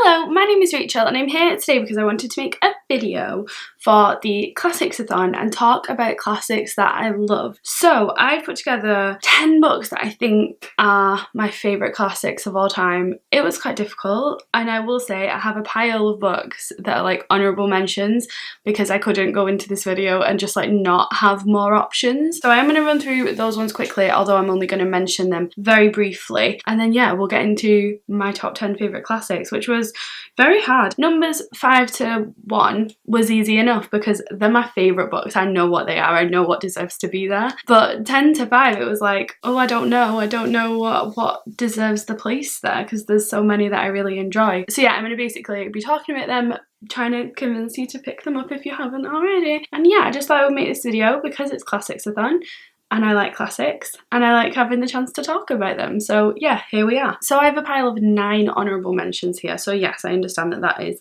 Hello, my name is Rachel and I'm here today because I wanted to make a video for the classicsathon and talk about classics that I love. So I've put together 10 books that I think are my favourite classics of all time. It was quite difficult, and I will say I have a pile of books that are like honourable mentions because I couldn't go into this video and just like not have more options. So I'm going to run through those ones quickly, although I'm only going to mention them very briefly, and then yeah, we'll get into my top 10 favourite classics, which was very hard. Numbers 5 to 1 was easy enough because they're my favourite books. I know what they are, I know what deserves to be there. But 10 to 5, it was like, oh, I don't know what deserves the place there because there's so many that I really enjoy. So yeah, I'm going to basically be talking about them, trying to convince you to pick them up if you haven't already. And yeah, I just thought I would make this video because it's classicsathon and I like classics and I like having the chance to talk about them. So yeah, here we are. So I have a pile of 9 honourable mentions here. So yes, I understand that that is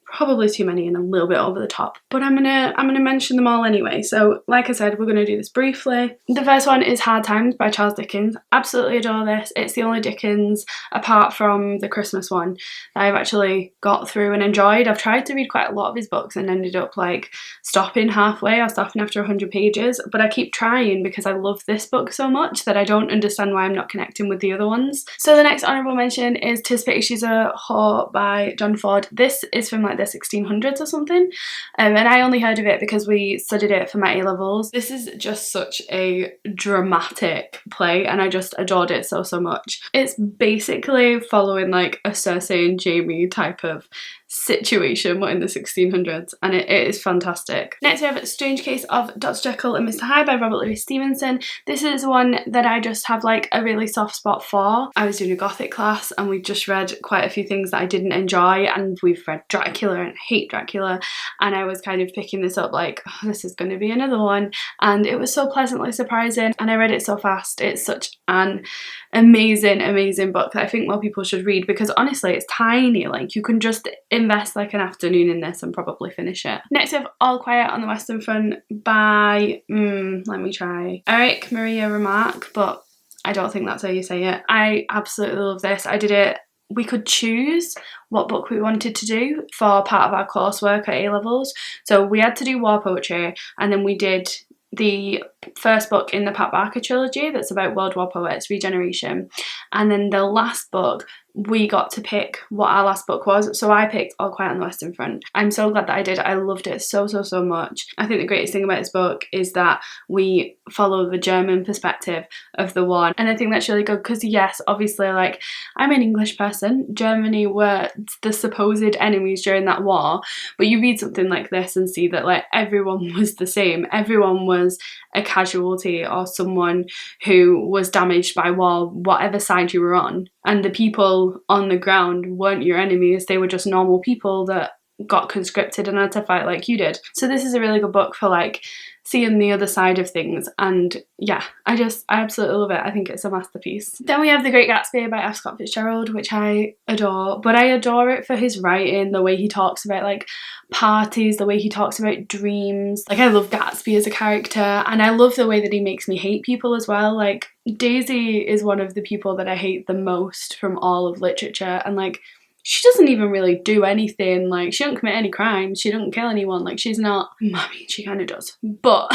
probably too many and a little bit over the top, but I'm gonna mention them all anyway. So like I said, we're gonna do this briefly. The first one is Hard Times by Charles Dickens. Absolutely adore this. It's the only Dickens, apart from the Christmas one, that I've actually got through and enjoyed. I've tried to read quite a lot of his books and ended up like stopping halfway or stopping after 100 pages, but I keep trying because I love this book so much that I don't understand why I'm not connecting with the other ones. So the next honourable mention is Tis Pity She's a Whore by John Ford. This is from like the 1600s or something, and I only heard of it because we studied it for my A-levels. This is just such a dramatic play and I just adored it so much. It's basically following like a Cersei and Jaime type of situation but in the 1600s, and it is fantastic. Next we have Strange Case of Dr. Jekyll and Mr. Hyde by Robert Louis Stevenson. This is one that I just have like a really soft spot for. I was doing a gothic class and we just read quite a few things that I didn't enjoy, and we've read Dracula and I hate Dracula, and I was kind of picking this up like, oh, this is going to be another one, and it was so pleasantly surprising and I read it so fast. It's such an amazing book that I think more people should read because honestly it's tiny. Like you can just invest like an afternoon in this and probably finish it. Next we have All Quiet on the Western Front by let me try, Eric Maria Remarque, but I don't think that's how you say it. I absolutely love this. I did it, we could choose what book we wanted to do for part of our coursework at A-levels, so we had to do war poetry, and then we did the first book in the Pat Barker trilogy that's about World War poets, Regeneration, and then the last book we got to pick what our last book was, so I picked All Quiet on the Western Front. I'm so glad that I did. I loved it so much. I think the greatest thing about this book is that we follow the German perspective of the war, and I think that's really good because yes, obviously like I'm an English person, Germany were the supposed enemies during that war, but you read something like this and see that like everyone was the same. Everyone was a casualty or someone who was damaged by war, whatever side you were on, and the people on the ground weren't your enemies, they were just normal people that got conscripted and had to fight like you did. So this is a really good book for like seeing the other side of things, and yeah, I absolutely love it. I think it's a masterpiece. Then we have The Great Gatsby by F. Scott Fitzgerald, which I adore, but I adore it for his writing, the way he talks about like parties, the way he talks about dreams. Like I love Gatsby as a character, and I love the way that he makes me hate people as well. Like Daisy is one of the people that I hate the most from all of literature, and like she doesn't even really do anything. Like she don't commit any crimes, she don't kill anyone, like she's not, I mean she kind of does, but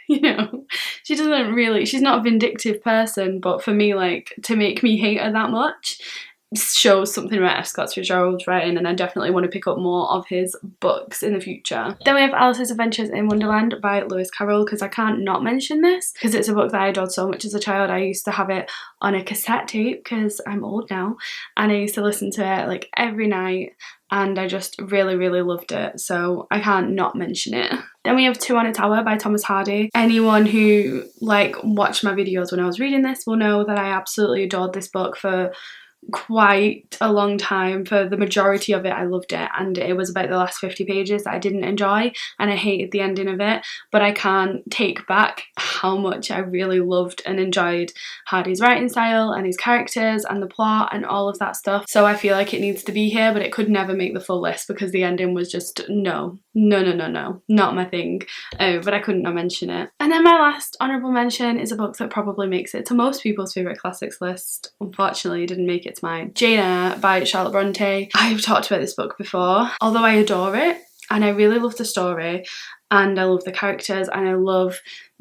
you know, she doesn't really, she's not a vindictive person, but for me, like to make me hate her that much shows something about F. Scott Fitzgerald's writing, and I definitely want to pick up more of his books in the future. Then we have Alice's Adventures in Wonderland by Lewis Carroll, because I can't not mention this because it's a book that I adored so much as a child. I used to have it on a cassette tape because I'm old now, and I used to listen to it like every night, and I just really loved it, so I can't not mention it. Then we have Two on a Tower by Thomas Hardy. Anyone who like watched my videos when I was reading this will know that I absolutely adored this book for quite a long time. For the majority of it I loved it, and it was about the last 50 pages that I didn't enjoy and I hated the ending of it, but I can't take back how much I really loved and enjoyed Hardy's writing style and his characters and the plot and all of that stuff. So I feel like it needs to be here, but it could never make the full list because the ending was just no, not my thing. But I couldn't not mention it. And then my last honourable mention is a book that probably makes it to most people's favourite classics list. Unfortunately it didn't make it it's mine. Jane Eyre by Charlotte Brontë. I've talked about this book before, although I adore it and I really love the story and I love the characters and I love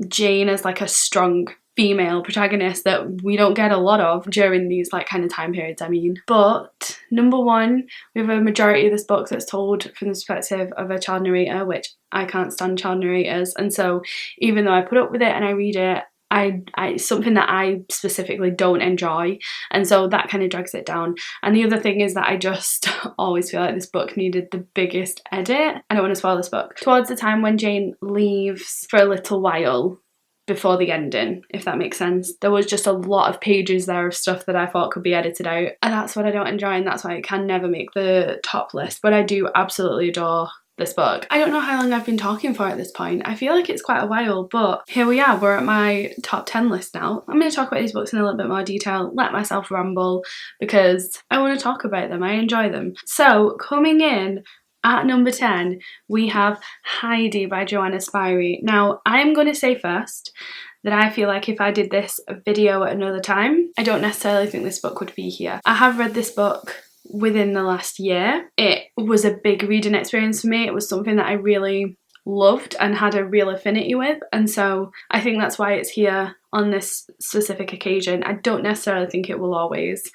Jane as like a strong female protagonist that we don't get a lot of during these like kind of time periods, I mean. But number one, we have a majority of this book that's told from the perspective of a child narrator, which I can't stand child narrators, and so even though I put up with it and I read it, it's something that I specifically don't enjoy, and so that kind of drags it down. And the other thing is that I just always feel like this book needed the biggest edit. I don't want to spoil this book. Towards the time when Jane leaves for a little while before the ending, if that makes sense, there was just a lot of pages there of stuff that I thought could be edited out, and that's what I don't enjoy, and that's why it can never make the top list. But I do absolutely adore this book. I don't know how long I've been talking for at this point. I feel like it's quite a while, but here we are. We're at my top 10 list now. I'm going to talk about these books in a little bit more detail, let myself ramble, because I want to talk about them. I enjoy them. So coming in at number 10, we have Heidi by Joanna Spyri. Now, I am going to say first that I feel like if I did this video at another time, I don't necessarily think this book would be here. I have read this book within the last year. It was a big reading experience for me. It was something that I really loved and had a real affinity with, and so I think that's why it's here on this specific occasion. I don't necessarily think it will always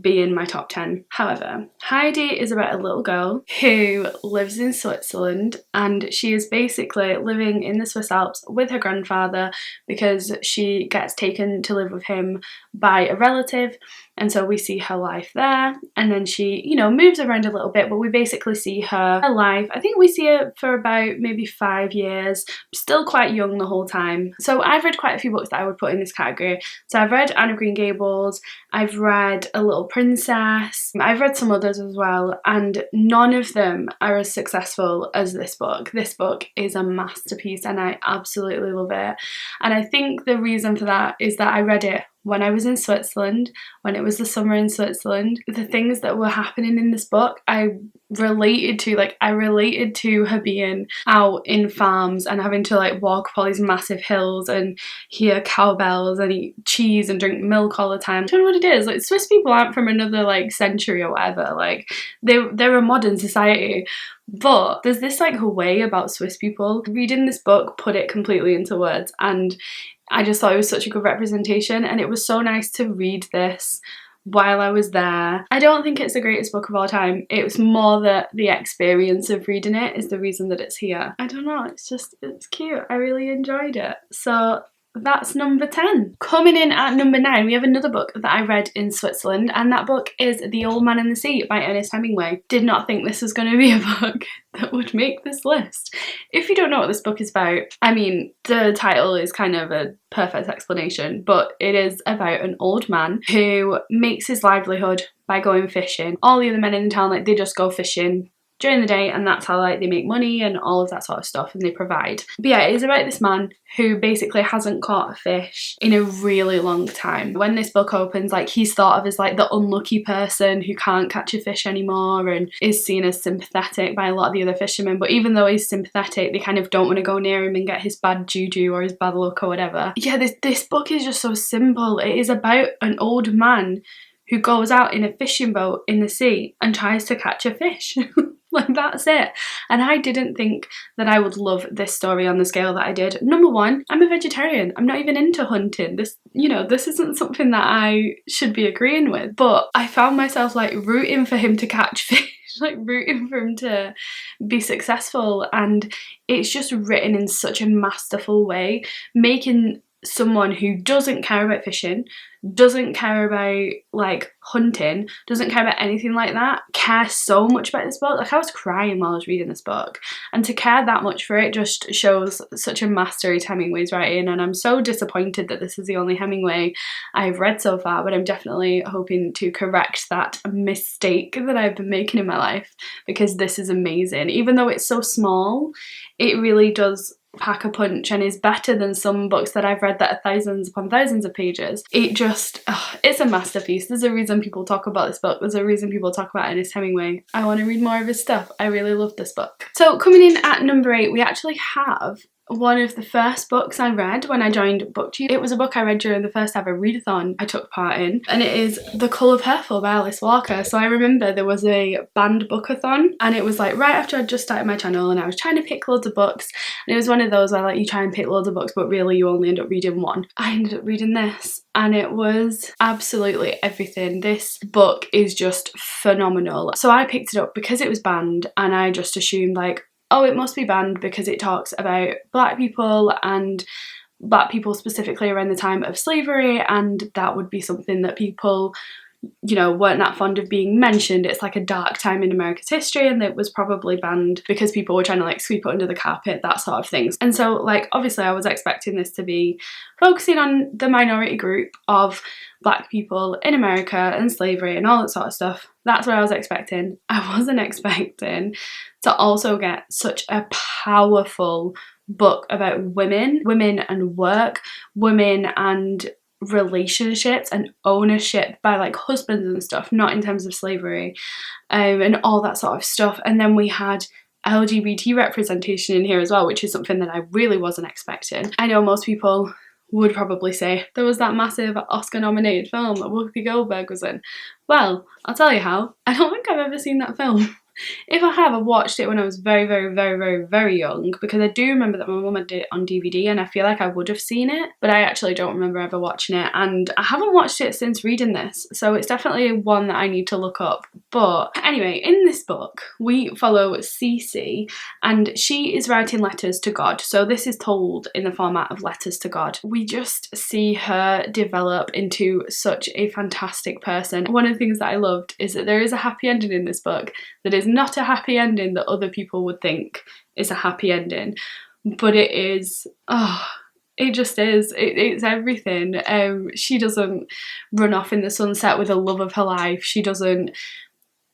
be in my top 10. However, Heidi is about a little girl who lives in Switzerland, and she is basically living in the Swiss Alps with her grandfather because she gets taken to live with him by a relative, and so we see her life there, and then she, you know, moves around a little bit, but we basically see her life. I think we see her for about maybe 5 years, still quite young the whole time. So I've read quite a few books that I would put in this category. So I've read Anne of Green Gables, I've read A Little Princess, I've read some others as well, and none of them are as successful as this book. This book is a masterpiece and I absolutely love it. And I think the reason for that is that I read it when I was in Switzerland, when it was the summer in Switzerland. The things that were happening in this book I related to. Like, I related to her being out in farms and having to like walk up all these massive hills and hear cowbells and eat cheese and drink milk all the time. I don't know what it is, like Swiss people aren't from another like century or whatever, like they're a modern society. But there's this like way about Swiss people. Reading this book put it completely into words, and I just thought it was such a good representation, and it was so nice to read this while I was there. I don't think it's the greatest book of all time. It was more that the experience of reading it is the reason that it's here. I don't know, it's cute. I really enjoyed it. So that's number 10. Coming in at number 9, we have another book that I read in Switzerland, and that book is The Old Man and the Sea by Ernest Hemingway. Did not think this was going to be a book that would make this list. If you don't know what this book is about, I mean, the title is kind of a perfect explanation, but it is about an old man who makes his livelihood by going fishing. All the other men in town, like, they just go fishing during the day, and that's how like they make money and all of that sort of stuff, and they provide. But yeah, it is about this man who basically hasn't caught a fish in a really long time. When this book opens, like, he's thought of as like the unlucky person who can't catch a fish anymore and is seen as sympathetic by a lot of the other fishermen. But even though he's sympathetic, they kind of don't want to go near him and get his bad juju or his bad luck or whatever. Yeah, this book is just so simple. It is about an old man who goes out in a fishing boat in the sea and tries to catch a fish. Like, that's it. And I didn't think that I would love this story on the scale that I did. Number one, I'm a vegetarian. I'm not even into hunting. This, you know, this isn't something that I should be agreeing with. But I found myself like rooting for him to catch fish, like rooting for him to be successful. And it's just written in such a masterful way, making someone who doesn't care about fishing, doesn't care about like hunting, doesn't care about anything like that, care so much about this book. Like, I was crying while I was reading this book, and to care that much for it just shows such a mastery to Hemingway's writing. And I'm so disappointed that this is the only Hemingway I've read so far, but I'm definitely hoping to correct that mistake that I've been making in my life, because this is amazing. Even though it's so small, it really does pack a punch and is better than some books that I've read that are thousands upon thousands of pages. It just, it's a masterpiece. There's a reason people talk about this book. There's a reason people talk about Ernest Hemingway. I want to read more of his stuff. I really love this book. So coming in at number 8, we actually have one of the first books I read when I joined BookTube. It was a book I read during the first ever readathon I took part in, and it is The Colour Purple by Alice Walker. So I remember there was a banned bookathon, and it was like right after I'd just started my channel and I was trying to pick loads of books, and it was one of those where like you try and pick loads of books but really you only end up reading one. I ended up reading this and it was absolutely everything. This book is just phenomenal. So I picked it up because it was banned, and I just assumed like, oh, it must be banned because it talks about black people and black people specifically around the time of slavery, and that would be something that people, you know, weren't that fond of being mentioned. It's like a dark time in America's history, and it was probably banned because people were trying to like sweep it under the carpet, that sort of things. And so like obviously I was expecting this to be focusing on the minority group of black people in America and slavery and all that sort of stuff. That's what I was expecting. I wasn't expecting to also get such a powerful book about women and work, women and relationships and ownership by like husbands and stuff, not in terms of slavery, and all that sort of stuff. And then we had LGBT representation in here as well, which is something that I really wasn't expecting. I know most people would probably say there was that massive Oscar nominated film that Whoopi Goldberg was in. Well, I'll tell you how. I don't think I've ever seen that film. If I have, I've watched it when I was very young, because I do remember that my mum had it on DVD and I feel like I would have seen it, but I actually don't remember ever watching it, and I haven't watched it since reading this, so it's definitely one that I need to look up. But anyway, in this book we follow Cece, and she is writing letters to God, so this is told in the format of letters to God. We just see her develop into such a fantastic person. One of the things that I loved is that there is a happy ending in this book that is not a happy ending that other people would think is a happy ending, but it is, oh, it just is. It's everything. She doesn't run off in the sunset with the love of her life. She doesn't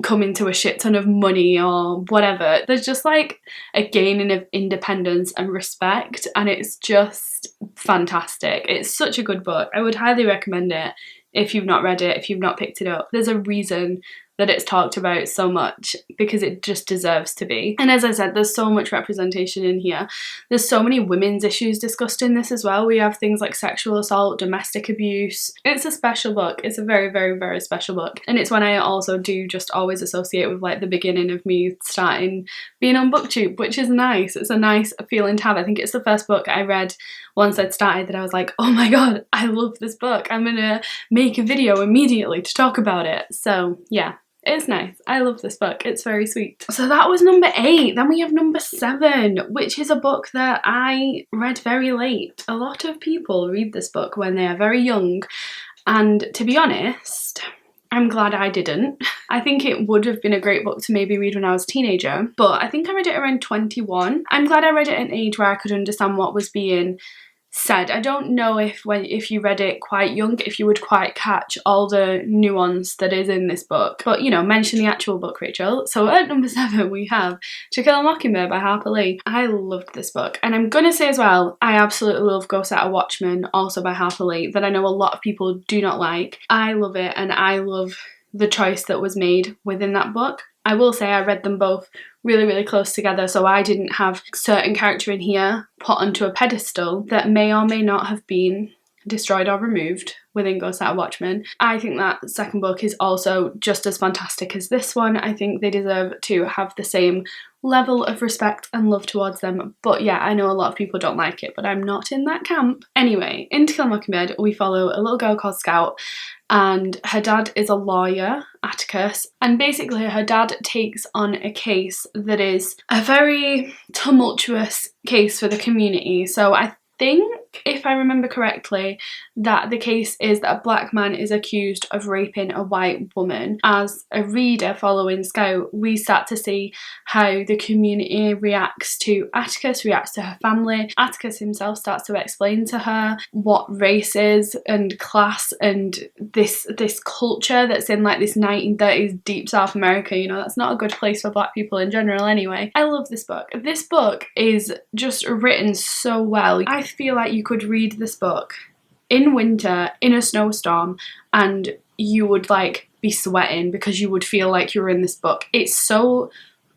come into a shit ton of money or whatever. There's just like a gaining of independence and respect, and it's just fantastic. It's such a good book. I would highly recommend it if you've not read it, if you've not picked it up. There's a reason that it's talked about so much, because it just deserves to be. And as I said, there's so much representation in here. There's so many women's issues discussed in this as well. We have things like sexual assault, domestic abuse. It's a special book. It's a very special book. And it's one I also do just always associate with like the beginning of me starting being on BookTube, which is nice. It's a nice feeling to have. I think it's the first book I read once I'd started that I was like, oh my god, I love this book. I'm gonna make a video immediately to talk about it. So yeah. It's nice. I love this book. It's very sweet. So that was number 8. Then we have number 7, which is a book that I read very late. A lot of people read this book when they are very young, and to be honest, I'm glad I didn't. I think it would have been a great book to maybe read when I was a teenager, but I think I read it around 21. I'm glad I read it at an age where I could understand what was being said. I don't know if you read it quite young, if you would quite catch all the nuance that is in this book. But, you know, mention the actual book, Rachel. So at number 7 we have To Kill a Mockingbird by Harper Lee. I loved this book. And I'm gonna say as well, I absolutely love Go Set a Watchman, also by Harper Lee, that I know a lot of people do not like. I love it, and I love the choice that was made within that book. I will say I read them both really close together, so I didn't have a certain character in here put onto a pedestal that may or may not have been destroyed or removed within Go Set a Watchman. I think that second book is also just as fantastic as this one. I think they deserve to have the same level of respect and love towards them. But yeah, I know a lot of people don't like it, but I'm not in that camp. Anyway, in To Kill a Mockingbird, we follow a little girl called Scout, and her dad is a lawyer, Atticus, and basically her dad takes on a case that is a very tumultuous case for the community. So I think, if I remember correctly, that the case is that a black man is accused of raping a white woman. As a reader following Scout, we start to see how the community reacts to Atticus, reacts to her family. Atticus himself starts to explain to her what race is and class and this culture that's in like this 1930s deep South America. You know, that's not a good place for black people in general anyway. I love this book. This book is just written so well. I feel like you could read this book in winter in a snowstorm and you would like be sweating because you would feel like you were in this book. It's so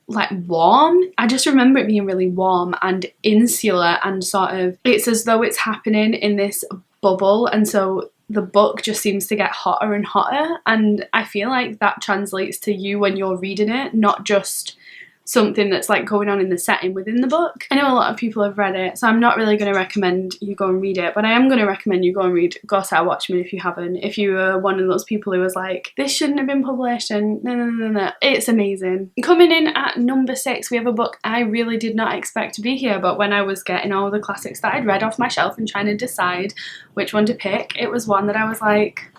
like warm. I just remember it being really warm and insular, and sort of, it's as though it's happening in this bubble, and so the book just seems to get hotter and hotter, and I feel like that translates to you when you're reading it, not just something that's like going on in the setting within the book. I know a lot of people have read it, so I'm not really going to recommend you go and read it, but I am going to recommend you go and read Goodreads Watchmen if you haven't. If you were one of those people who was like, this shouldn't have been published and no, it's amazing. Coming in at number 6, we have a book I really did not expect to be here, but when I was getting all the classics that I'd read off my shelf and trying to decide which one to pick, it was one that I was like,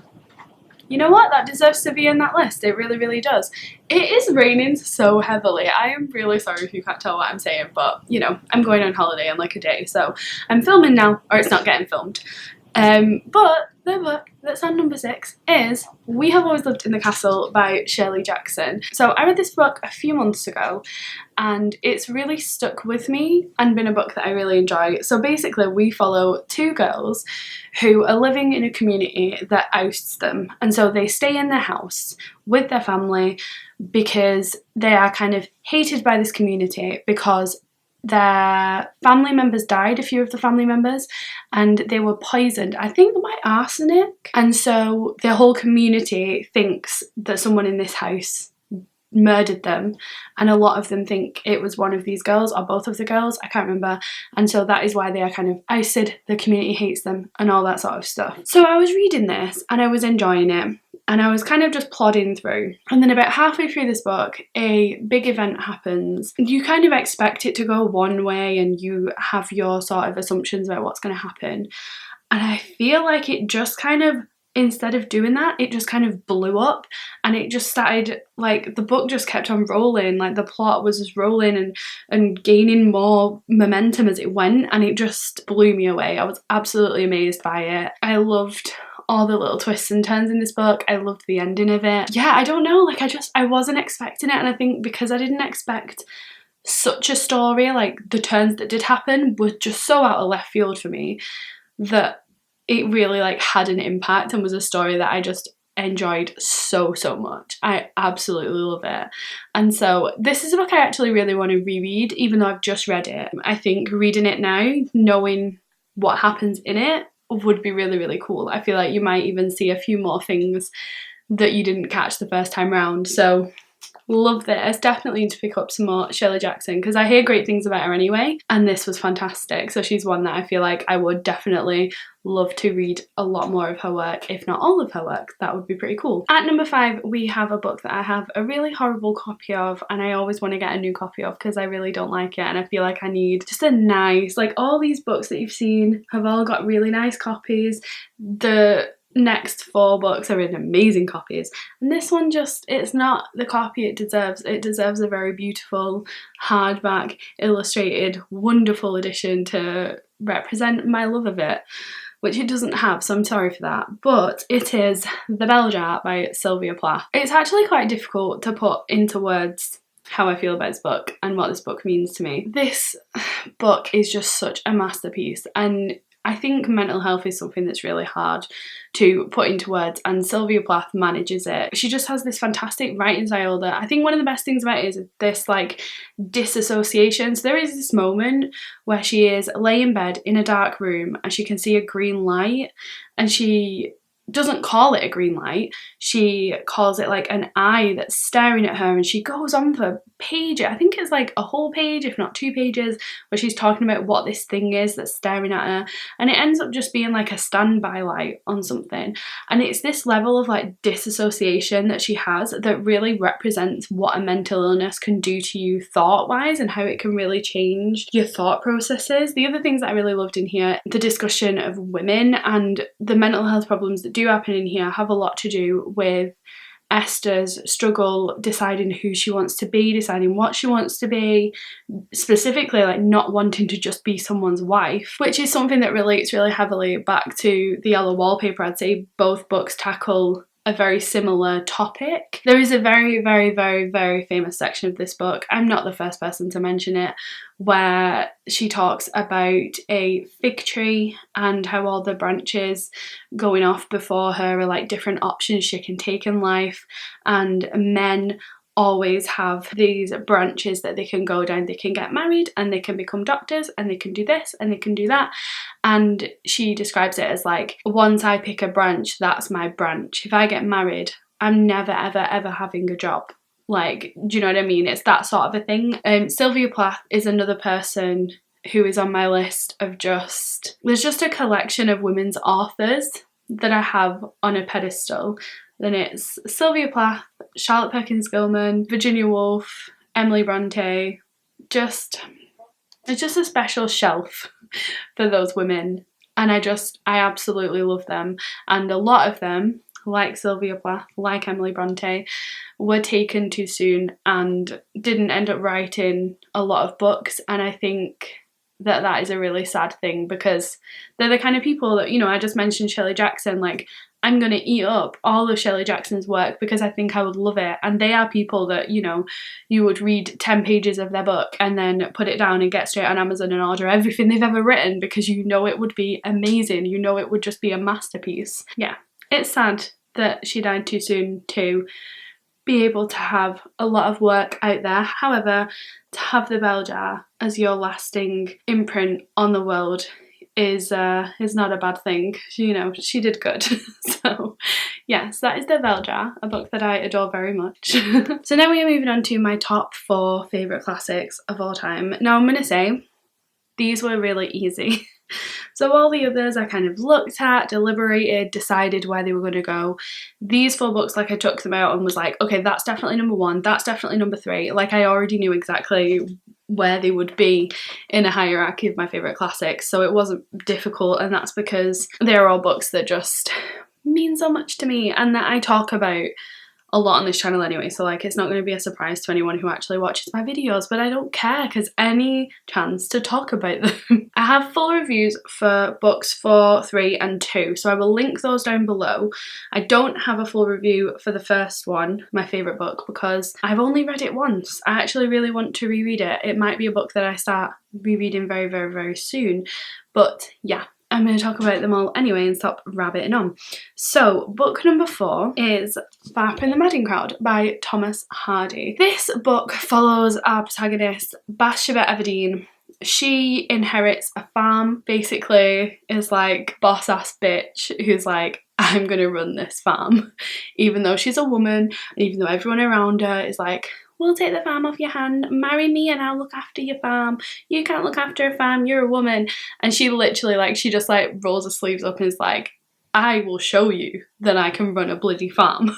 you know what, that deserves to be in that list. It really, really does. It is raining so heavily. I am really sorry if you can't tell what I'm saying, but you know, I'm going on holiday in like a day, so I'm filming now, or it's not getting filmed. But the book that's on number 6 is We Have Always Lived in the Castle by Shirley Jackson. So I read this book a few months ago, and it's really stuck with me and been a book that I really enjoy. So basically we follow 2 girls who are living in a community that ousts them, and so they stay in their house with their family because they are kind of hated by this community because their family members died, a few of the family members, and they were poisoned, I think by arsenic, and so the whole community thinks that someone in this house murdered them, and a lot of them think it was one of these girls or both of the girls, I can't remember, and so that is why they are kind of ousted, the community hates them and all that sort of stuff. So I was reading this and I was enjoying it, and I was kind of just plodding through, and then about halfway through this book a big event happens. You kind of expect it to go one way and you have your sort of assumptions about what's going to happen, and I feel like it just kind of, instead of doing that, it just kind of blew up, and it just started, like, the book just kept on rolling, like the plot was just rolling and gaining more momentum as it went, and it just blew me away. I was absolutely amazed by it. I loved all the little twists and turns in this book. I loved the ending of it. Yeah, I don't know, like I wasn't expecting it, and I think because I didn't expect such a story, like the turns that did happen were just so out of left field for me, that it really like had an impact and was a story that I just enjoyed so much. I absolutely love it. And so this is a book I actually really want to reread, even though I've just read it. I think reading it now, knowing what happens in it, would be really, really cool. I feel like you might even see a few more things that you didn't catch the first time round. So love this. Definitely need to pick up some more Shirley Jackson because I hear great things about her anyway, and this was fantastic. So she's one that I feel like I would definitely love to read a lot more of her work, if not all of her work. That would be pretty cool. At number 5 we have a book that I have a really horrible copy of, and I always want to get a new copy of because I really don't like it, and I feel like I need just a nice, like all these books that you've seen have all got really nice copies. The next 4 books are in amazing copies, and this one just, it's not the copy it deserves. It deserves a very beautiful hardback illustrated wonderful edition to represent my love of it, which it doesn't have, so I'm sorry for that. But it is The Bell Jar by Sylvia Plath. It's actually quite difficult to put into words how I feel about this book and what this book means to me. This book is just such a masterpiece, and I think mental health is something that's really hard to put into words, and Sylvia Plath manages it. She just has this fantastic writing style that I think one of the best things about it is this like disassociation. So there is this moment where she is laying in bed in a dark room and she can see a green light, and she doesn't call it a green light, she calls it like an eye that's staring at her, and she goes on for pages, I think it's like a whole page if not 2 pages, where she's talking about what this thing is that's staring at her, and it ends up just being like a standby light on something, and it's this level of like disassociation that she has that really represents what a mental illness can do to you thought wise and how it can really change your thought processes. The other things that I really loved in here, the discussion of women and the mental health problems that do happen in here have a lot to do with Esther's struggle deciding who she wants to be, deciding what she wants to be, specifically like not wanting to just be someone's wife, which is something that relates really heavily back to The Yellow Wallpaper. I'd say both books tackle a very similar topic. There is a very famous section of this book, I'm not the first person to mention it, where she talks about a fig tree and how all the branches going off before her are like different options she can take in life, and men always have these branches that they can go down. They can get married and they can become doctors and they can do this and they can do that. And she describes it as like, once I pick a branch, that's my branch. If I get married, I'm never ever ever having a job. Like, do you know what I mean? It's that sort of a thing. Sylvia Plath is another person who is on my list of there's just a collection of women's authors that I have on a pedestal. Then it's Sylvia Plath, Charlotte Perkins Gilman, Virginia Woolf, Emily Brontë. It's just a special shelf for those women, and I absolutely love them. And a lot of them, like Sylvia Plath, like Emily Brontë, were taken too soon and didn't end up writing a lot of books, and I think that is a really sad thing, because they're the kind of people that, you know, I just mentioned Shirley Jackson, like, I'm going to eat up all of Shirley Jackson's work because I think I would love it. And they are people that, you know, you would read 10 pages of their book and then put it down and get straight on Amazon and order everything they've ever written because you know it would be amazing. You know it would just be a masterpiece. Yeah, it's sad that she died too soon to be able to have a lot of work out there. However, to have the bell jar as your lasting imprint on the world is not a bad thing. You know, she did good. So yes, that is The Bell Jar, a book that I adore very much. So now we are moving on to my top 4 favourite classics of all time. Now I'm going to say these were really easy. So all the others I kind of looked at, deliberated, decided where they were going to go. These 4 books, like, I took them out and was like, okay, that's definitely number 1, that's definitely number 3. Like, I already knew exactly where they would be in a hierarchy of my favourite classics, so it wasn't difficult, and that's because they're all books that just mean so much to me and that I talk about a lot on this channel anyway, so like it's not going to be a surprise to anyone who actually watches my videos, but I don't care because any chance to talk about them. I have full reviews for books 4, 3 and 2, so I will link those down below. I don't have a full review for the first one, my favourite book, because I've only read it once. I actually really want to reread it. It might be a book that I start rereading very, very, very soon, but yeah. I'm going to talk about them all anyway and stop rabbiting on. So, book number 4 is Far Up in the Madding Crowd by Thomas Hardy. This book follows our protagonist, Bathsheba Everdeen. She inherits a farm, basically is like boss ass bitch who's like, I'm going to run this farm. Even though she's a woman, and even though everyone around her is like, we'll take the farm off your hand, marry me and I'll look after your farm. You can't look after a farm, you're a woman. And she literally, like, she just like rolls her sleeves up and is like, I will show you that I can run a bloody farm.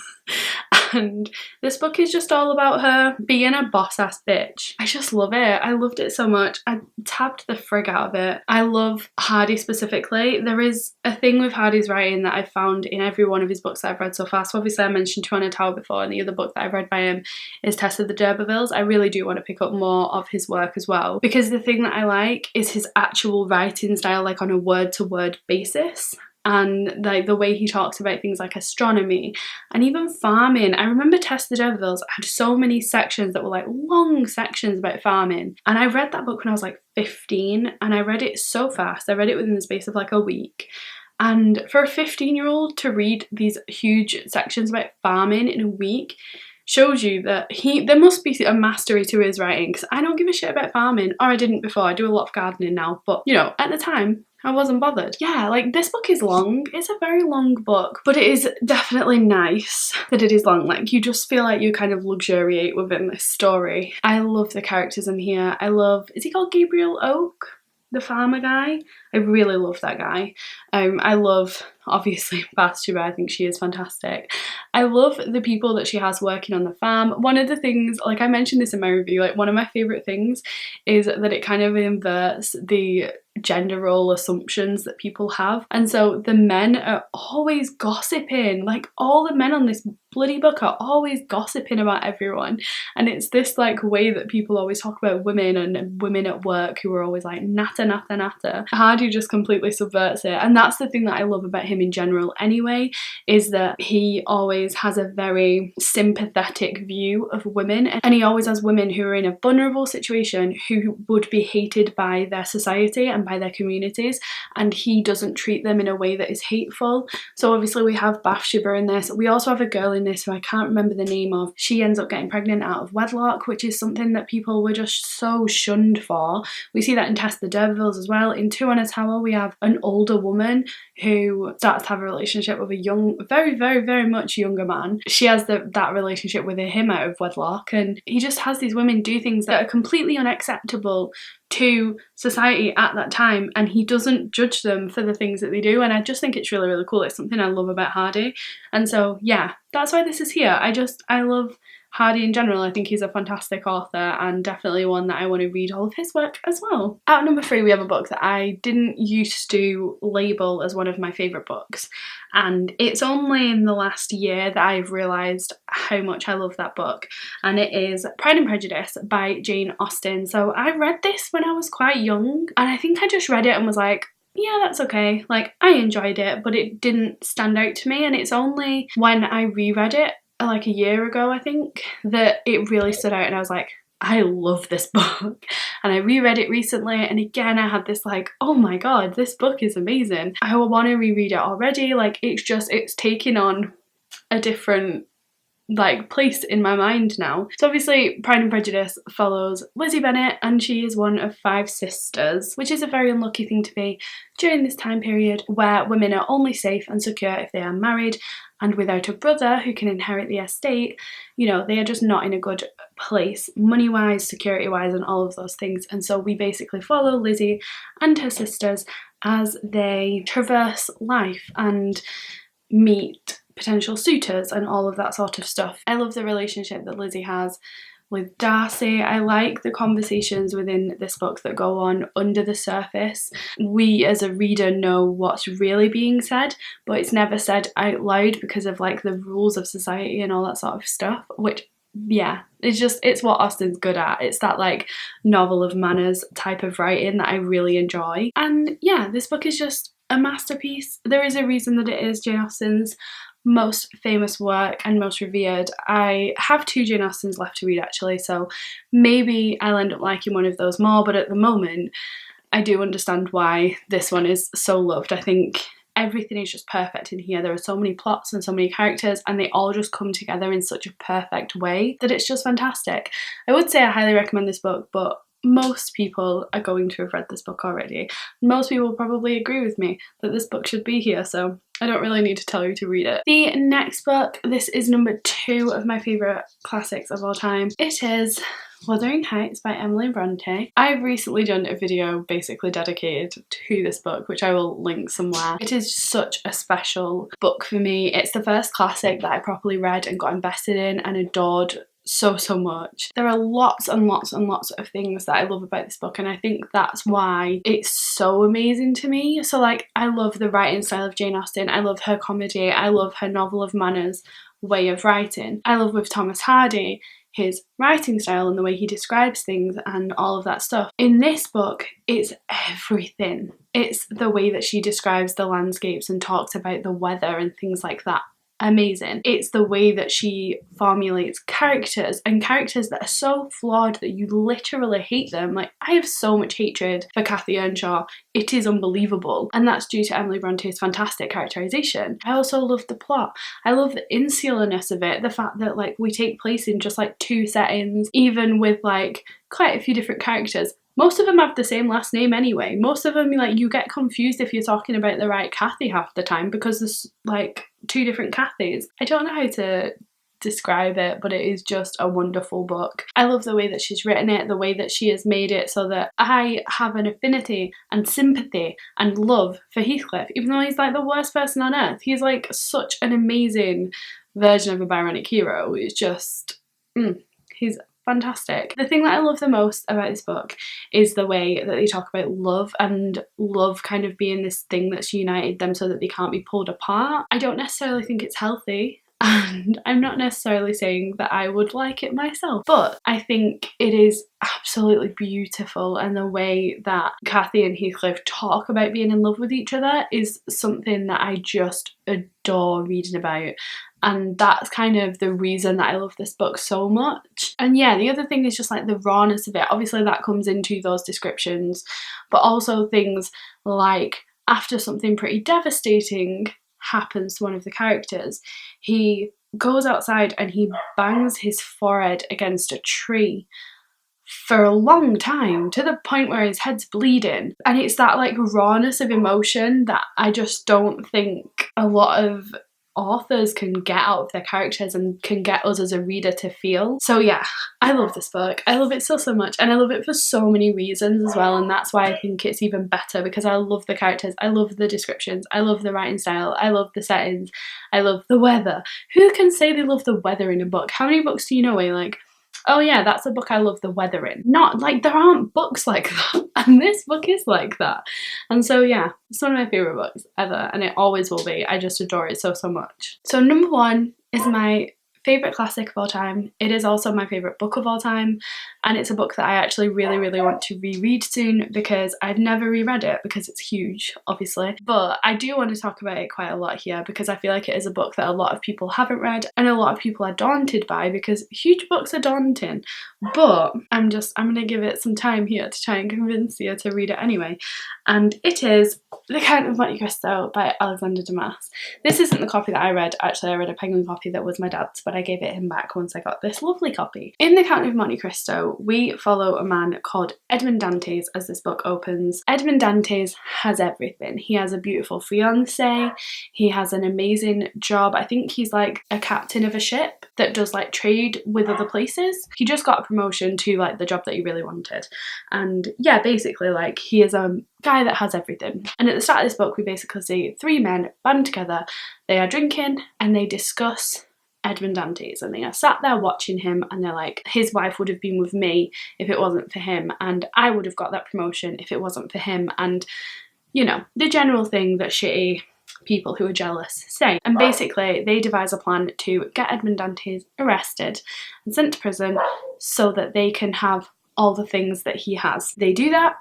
And this book is just all about her being a boss ass bitch. I just love it. I loved it so much. I tabbed the frig out of it. I love Hardy specifically. There is a thing with Hardy's writing that I've found in every one of his books that I've read so far. So obviously I mentioned Two on a Tower before, and the other book that I've read by him is Tess of the D'Urbervilles. I really do want to pick up more of his work as well, because the thing that I like is his actual writing style, like on a word-to-word basis. And like the way he talks about things like astronomy and even farming. I remember Tess of the D'Urbervilles had so many sections that were like long sections about farming. And I read that book when I was like 15 and I read it so fast. I read it within the space of like a week. And for a 15-year-old to read these huge sections about farming in a week shows you that there must be a mastery to his writing, because I don't give a shit about farming, or I didn't before. I do a lot of gardening now, but you know, at the time I wasn't bothered. Yeah, like this book is long. It's a very long book, but it is definitely nice that it is long. Like you just feel like you kind of luxuriate within this story. I love the characters in here. I love, is he called Gabriel Oak? The farmer guy? I really love that guy. I love, obviously, Bathsheba. I think she is fantastic. I love the people that she has working on the farm. One of the things, like I mentioned this in my review, like one of my favourite things is that it kind of inverts the gender role assumptions that people have. And so the men are always gossiping. Like all the men on this bloody book are always gossiping about everyone. And it's this like way that people always talk about women and women at work who are always like natter, natter, natter. Hardy just completely subverts it. And that's the thing that I love about him him in general anyway, is that he always has a very sympathetic view of women, and he always has women who are in a vulnerable situation who would be hated by their society and by their communities, and he doesn't treat them in a way that is hateful. So obviously we have Bathsheba in this. We also have a girl in this who I can't remember the name of. She ends up getting pregnant out of wedlock, which is something that people were just so shunned for. We see that in Tess the D'Urbervilles as well. In Two on a Tower we have an older woman who starts to have a relationship with a young, very much younger man. She has that relationship with him out of wedlock, and he just has these women do things that are completely unacceptable to society at that time, and he doesn't judge them for the things that they do, and I just think it's really cool. It's something I love about Hardy, and so yeah, that's why this is here. I love Hardy in general. I think he's a fantastic author and definitely one that I want to read all of his work as well. At number 3 we have a book that I didn't used to label as one of my favourite books, and it's only in the last year that I've realised how much I love that book, and it is Pride and Prejudice by Jane Austen. So I read this when I was quite young, and I think I just read it and was like, yeah, that's okay. Like, I enjoyed it, but it didn't stand out to me, and it's only when I reread it like a year ago, I think, that it really stood out, and I was like, I love this book. And I reread it recently, and again I had this like, oh my god, this book is amazing. I want to reread it already. Like, it's taking on a different like place in my mind now. So obviously Pride and Prejudice follows Lizzie Bennet, and she is one of 5 sisters, which is a very unlucky thing to be during this time period where women are only safe and secure if they are married, and without a brother who can inherit the estate, you know, they are just not in a good place money-wise, security-wise, and all of those things. And so we basically follow Lizzie and her sisters as they traverse life and meet potential suitors and all of that sort of stuff. I love the relationship that Lizzie has with Darcy. I like the conversations within this book that go on under the surface. We as a reader know what's really being said, but it's never said out loud because of like the rules of society and all that sort of stuff, which yeah, it's what Austen's good at. It's that like novel of manners type of writing that I really enjoy. And yeah, this book is just a masterpiece. There is a reason that it is Jane Austen's most famous work and most revered. I have 2 Jane Austens left to read actually, so maybe I'll end up liking one of those more, but at the moment I do understand why this one is so loved. I think everything is just perfect in here. There are so many plots and so many characters, and they all just come together in such a perfect way that it's just fantastic. I would say I highly recommend this book, but most people are going to have read this book already. Most people probably agree with me that this book should be here, so I don't really need to tell you to read it. The next book, this is number 2 of my favourite classics of all time. It is Wuthering Heights by Emily Brontë. I've recently done a video basically dedicated to this book, which I will link somewhere. It is such a special book for me. It's the first classic that I properly read and got invested in and adored so much. There are lots and lots of things that I love about this book, and I think that's why it's so amazing to me. So like, I love the writing style of Jane Austen, I love her comedy, I love her novel of manners way of writing. I love with Thomas Hardy his writing style and the way he describes things and all of that stuff. In this book, it's everything. It's the way that she describes the landscapes and talks about the weather and things like that. Amazing. It's the way that she formulates characters, and characters that are so flawed that you literally hate them. Like, I have so much hatred for Cathy Earnshaw. It is unbelievable, and that's due to Emily Bronte's fantastic characterization. I also love the plot. I love the insularness of it, the fact that like we take place in just like 2 settings, even with like quite a few different characters. Most of them have the same last name anyway. Most of them, like, you get confused if you're talking about the right Cathy half the time because there's like 2 different Cathys. I don't know how to describe it, but it is just a wonderful book. I love the way that she's written it, the way that she has made it so that I have an affinity and sympathy and love for Heathcliff, even though he's like the worst person on earth. He's like such an amazing version of a Byronic hero. It's just, he's fantastic. The thing that I love the most about this book is the way that they talk about love, and love kind of being this thing that's united them so that they can't be pulled apart. I don't necessarily think it's healthy. and I'm not necessarily saying that I would like it myself, but I think it is absolutely beautiful, and the way that Cathy and Heathcliff talk about being in love with each other is something that I just adore reading about. And that's kind of the reason that I love this book so much. And yeah, the other thing is just like the rawness of it. Obviously that comes into those descriptions, but also things like after something pretty devastating happens to one of the characters, he goes outside and he bangs his forehead against a tree for a long time, to the point where his head's bleeding. And it's that like rawness of emotion that I just don't think a lot of authors can get out of their characters and can get us as a reader to feel. So yeah, I love this book. I love it so much, and I love it for so many reasons as well, and that's why I think it's even better, because I love the characters, I love the descriptions, I love the writing style, I love the settings, I love the weather. Who can say they love the weather in a book? How many books do you know where you're like, oh yeah, that's a book I love the weather in? Not like, there aren't books like that, and this book is like that. And so yeah, it's one of my favourite books ever, and it always will be. I just adore it so much. So number 1 is my favourite classic of all time. It is also my favourite book of all time, and it's a book that I actually really want to reread soon, because I've never reread it because it's huge, obviously, but I do want to talk about it quite a lot here, because I feel like it is a book that a lot of people haven't read and a lot of people are daunted by, because huge books are daunting. But I'm gonna give it some time here to try and convince you to read it anyway, and it is The Count of Monte Cristo by Alexander Dumas. This isn't the copy that I read. Actually, I read a Penguin copy that was my dad's, but I gave it him back once I got this lovely copy. In The Count of Monte Cristo, we follow a man called Edmond Dantes as this book opens. Edmond Dantes has everything. He has a beautiful fiancée, he has an amazing job. I think he's like a captain of a ship that does like trade with other places. He just got a promotion to like the job that he really wanted. And yeah, basically like he is a guy that has everything. And at the start of this book we basically see 3 men band together, they are drinking and they discuss Edmond Dantes, and they are sat there watching him, and they're like, his wife would have been with me if it wasn't for him, and I would have got that promotion if it wasn't for him, and you know, the general thing that shitty people who are jealous say. And basically they devise a plan to get Edmond Dantes arrested and sent to prison so that they can have all the things that he has. They do that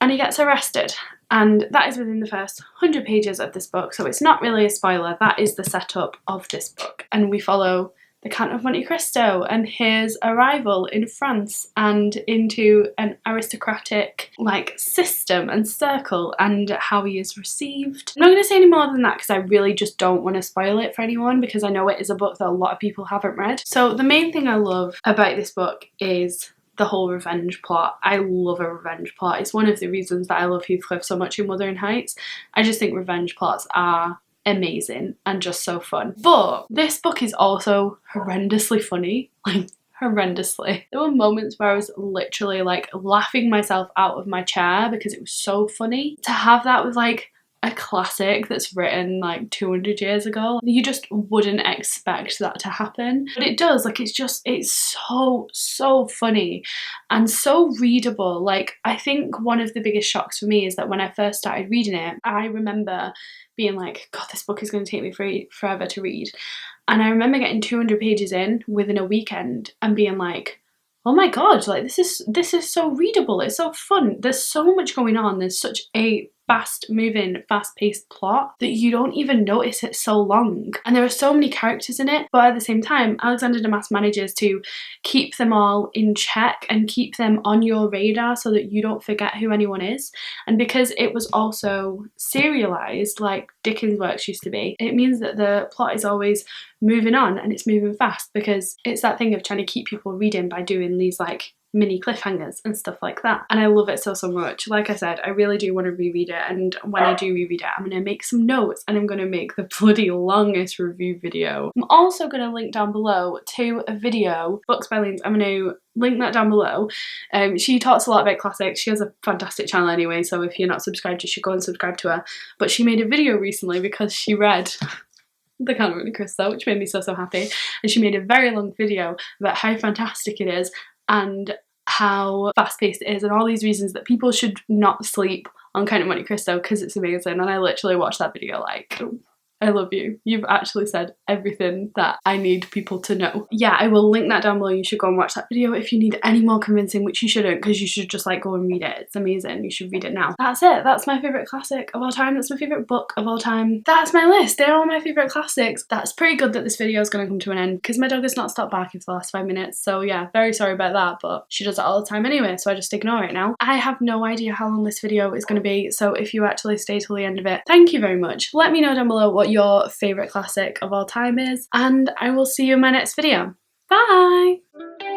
and he gets arrested, and that is within the first 100 pages of this book, so it's not really a spoiler. That is the setup of this book, and we follow the Count of Monte Cristo and his arrival in France and into an aristocratic like system and circle, and how he is received. I'm not going to say any more than that because I really just don't want to spoil it for anyone, because I know it is a book that a lot of people haven't read. So the main thing I love about this book is the whole revenge plot. I love a revenge plot. It's one of the reasons that I love Heathcliff so much in Wuthering Heights. I just think revenge plots are amazing and just so fun. But this book is also horrendously funny, like horrendously. There were moments where I was literally like laughing myself out of my chair because it was so funny. To have that with like a classic that's written like 200 years ago, you just wouldn't expect that to happen, but it does. Like it's so funny and so readable. Like I think one of the biggest shocks for me is that when I first started reading it, I remember being like, God, this book is going to take me forever to read, and I remember getting 200 pages in within a weekend and being like, oh my god, like this is so readable, it's so fun, there's so much going on, there's such a fast-moving, fast-paced plot that you don't even notice it's so long. And there are so many characters in it, but at the same time, Alexander Dumas manages to keep them all in check and keep them on your radar so that you don't forget who anyone is. And because it was also serialized like Dickens' works used to be, it means that the plot is always moving on and it's moving fast, because it's that thing of trying to keep people reading by doing these like mini cliffhangers and stuff like that. And I love it so much. Like I said, I really do want to reread it, and when I do reread it, I'm going to make some notes and I'm going to make the bloody longest review video. I'm also going to link down below to a video, Books by Leynes. I'm going to link that down below. She talks a lot about classics. She has a fantastic channel anyway, so if you're not subscribed, you should go and subscribe to her. But she made a video recently because she read The Count of Monte Cristo, which made me so happy, and she made a very long video about how fantastic it is and how fast-paced it is and all these reasons that people should not sleep on Count of Monte Cristo because it's amazing. And I literally watched that video like I love you. You've actually said everything that I need people to know. Yeah, I will link that down below. You should go and watch that video if you need any more convincing, which you shouldn't, because you should just like go and read it. It's amazing. You should read it now. That's it. That's my favourite classic of all time. That's my favourite book of all time. That's my list. They're all my favourite classics. That's pretty good that this video is going to come to an end because my dog has not stopped barking for the last 5 minutes. So yeah, very sorry about that, but she does it all the time anyway, so I just ignore it now. I have no idea how long this video is going to be, so if you actually stay till the end of it, thank you very much. Let me know down below what your favourite classic of all time is, and I will see you in my next video. Bye!